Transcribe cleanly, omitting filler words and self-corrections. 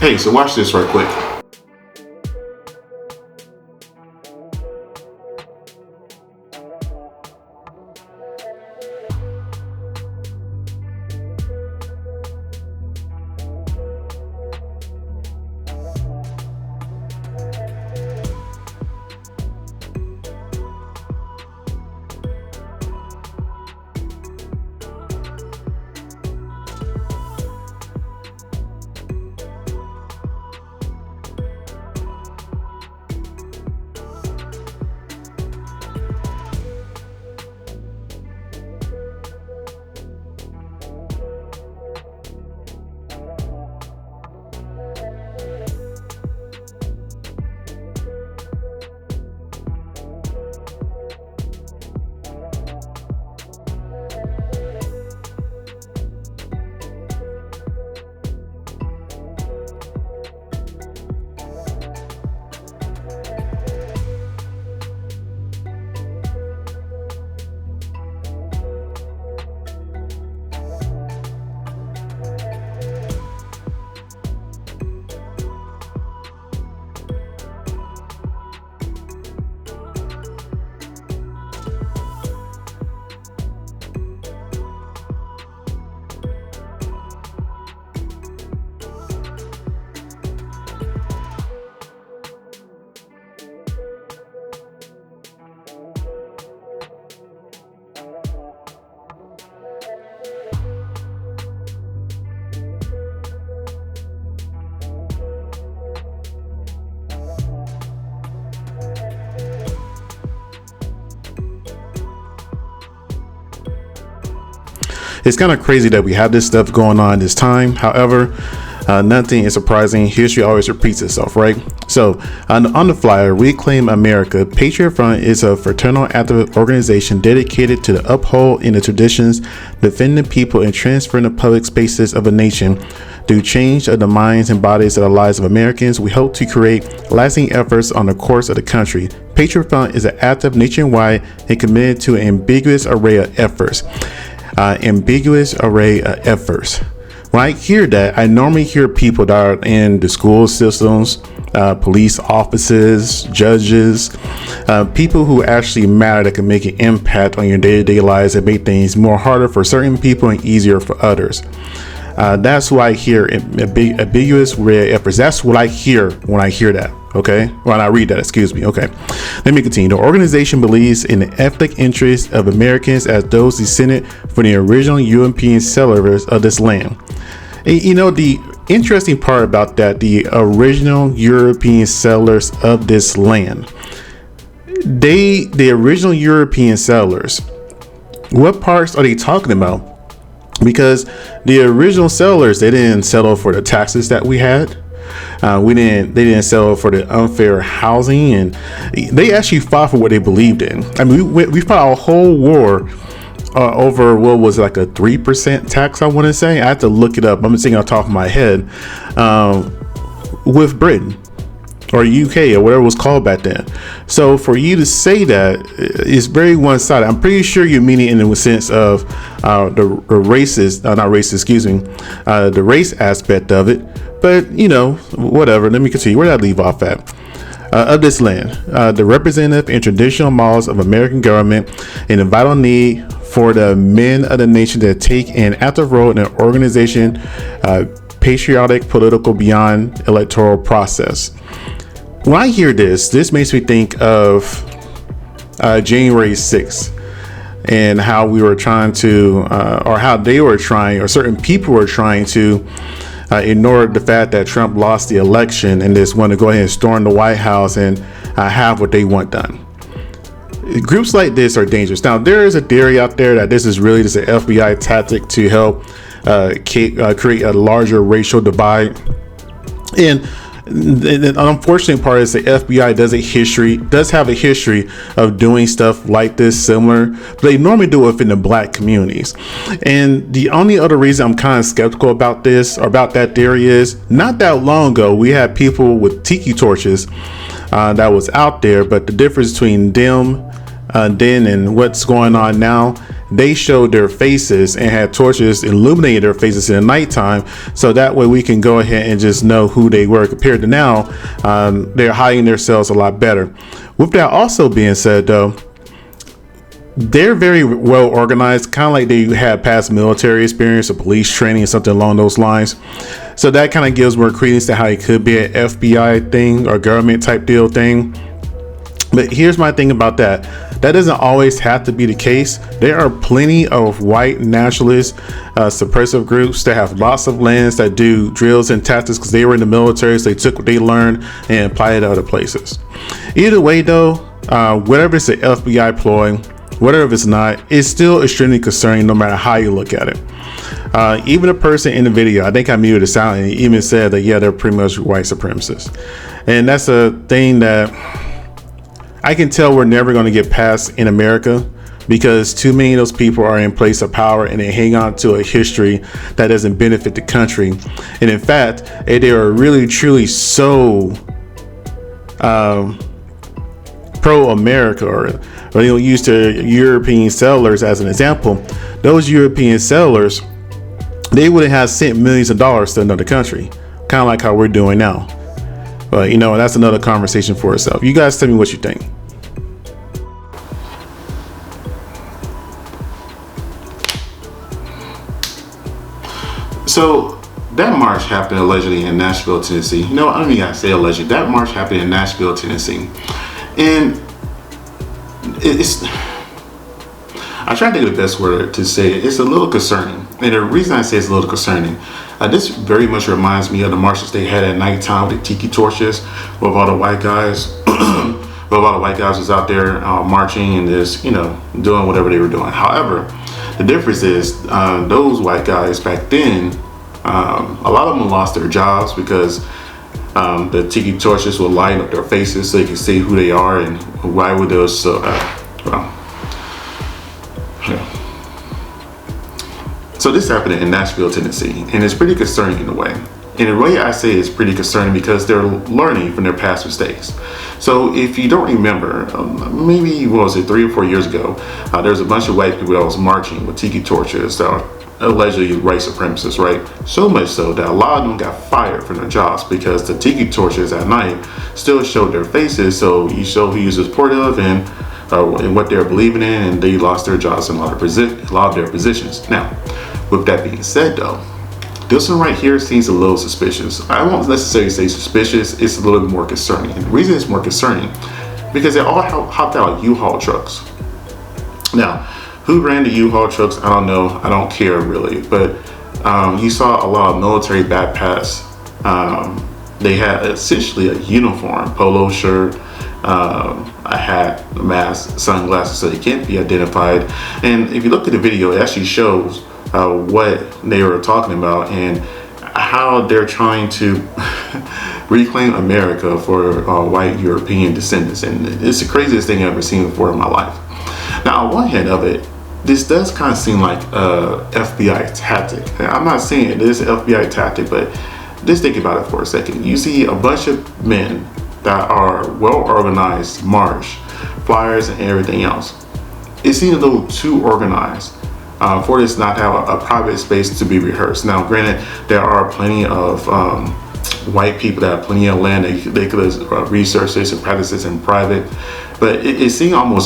Hey, so watch this right quick. It's kind of crazy that we have this stuff going on this time. However, nothing is surprising. History always repeats itself, right? So on the flyer, Reclaim America, Patriot Front is a fraternal activist organization dedicated to the uphold in the traditions, defending people and transferring the public spaces of a nation through change of the minds and bodies of the lives of Americans. We hope to create lasting efforts on the course of the country. Patriot Front is an active nationwide and committed to an ambiguous array of efforts. When I hear that, I normally hear people that are in the school systems, police offices, judges, people who actually matter, that can make an impact on your day-to-day lives and make things more harder for certain people and easier for others. That's why I hear ambiguous array of efforts. That's what I hear when I hear that. Okay, when I read that, excuse me. Okay, let me continue. The organization believes in the ethnic interests of Americans as those descended from the original European settlers of this land. And, you know, the interesting part about that, the original European settlers of this land, the original European settlers, what parts are they talking about? Because the original settlers, they didn't settle for the taxes that we had. They didn't settle for the unfair housing, and they actually fought for what they believed in. I mean, we fought a whole war over what was like a 3% tax, I want to say. I have to look it up. I'm saying on top of my head, with Britain or UK or whatever it was called back then. So for you to say that is very one-sided. I'm pretty sure you're meaning in the sense of the race aspect of it. But, you know, whatever. Let me continue. Where did I leave off at? Of this land, the representative and traditional models of American government, and the vital need for the men of the nation to take an active role in an organization, patriotic, political, beyond electoral process. When I hear this makes me think of January 6th. And how we were trying to, or how they were trying, or certain people were trying to ignore the fact that Trump lost the election and just want to go ahead and storm the White House and have what they want done. Groups like this are dangerous. Now, there is a theory out there that this is really just an FBI tactic to help create a larger racial divide. And the unfortunate part is the FBI does have a history of doing stuff like this, similar, but they normally do it within the black communities. And the only other reason I'm kind of skeptical about this, or about that theory, is not that long ago we had people with tiki torches that was out there, but the difference between them then and what's going on now they showed their faces and had torches illuminating their faces in the nighttime, so that way we can go ahead and just know who they were. Compared to now, they're hiding themselves a lot better. With that also being said, though, they're very well organized, kind of like they had past military experience or police training or something along those lines. So that kind of gives more credence to how it could be an FBI thing or government type deal thing. But here's my thing about that. That doesn't always have to be the case. There are plenty of white nationalist suppressive groups that have lots of lands that do drills and tactics because they were in the military, so they took what they learned and applied it to other places. Either way, though, whatever it's an FBI ploy, whatever it's not, it's still extremely concerning no matter how you look at it. Even a person in the video, I think I muted the sound, and even said that, yeah, they're pretty much white supremacists. And that's a thing that I can tell we're never going to get past in America, because too many of those people are in place of power and they hang on to a history that doesn't benefit the country. And in fact, they are really truly so pro-America, or use the European settlers as an example. Those European settlers, they wouldn't have sent millions of dollars to another country, kind of like how we're doing now. But that's another conversation for itself. You guys tell me what you think. So that march happened allegedly in Nashville, Tennessee. I don't even gotta say alleged. That march happened in Nashville, Tennessee. And I try to think of the best word to say it. It's a little concerning. And the reason I say it's a little concerning, this very much reminds me of the marches they had at nighttime with the tiki torches, with all the white guys. But a lot of white guys was out there marching and just, doing whatever they were doing. However, the difference is those white guys back then, a lot of them lost their jobs because the tiki torches will light up their faces so you can see who they are and why would those. So this happened in Nashville, Tennessee, and it's pretty concerning in a way. And the way I say it's pretty concerning because they're learning from their past mistakes. So if you don't remember, maybe, 3 or 4 years ago, there was a bunch of white people that was marching with tiki torches that are allegedly white supremacists, right? So much so that a lot of them got fired from their jobs because the tiki torches at night still showed their faces, so you show who you're supportive and what they're believing in, and they lost their jobs in a lot of their positions. Now, with that being said, though, this one right here seems a little suspicious. I won't necessarily say suspicious, it's a little bit more concerning. And the reason it's more concerning, because they all hopped out of U-Haul trucks. Now, who ran the U-Haul trucks? I don't know. I don't care really. But you saw a lot of military backpacks. They had essentially a uniform, polo shirt, a hat, a mask, sunglasses, so they can't be identified. And if you look at the video, it actually shows what they were talking about and how they're trying to reclaim America for white European descendants. And it's the craziest thing I've ever seen before in my life. Now, on one hand of it, this does kind of seem like a FBI tactic. I'm not saying it is an FBI tactic, but just think about it for a second. You see a bunch of men that are well organized, march, flyers and everything else. It seems a little too organized for this not to have a private space to be rehearsed. Now, granted, there are plenty of white people that have plenty of land. They could research this and practice this in private, but it seemed almost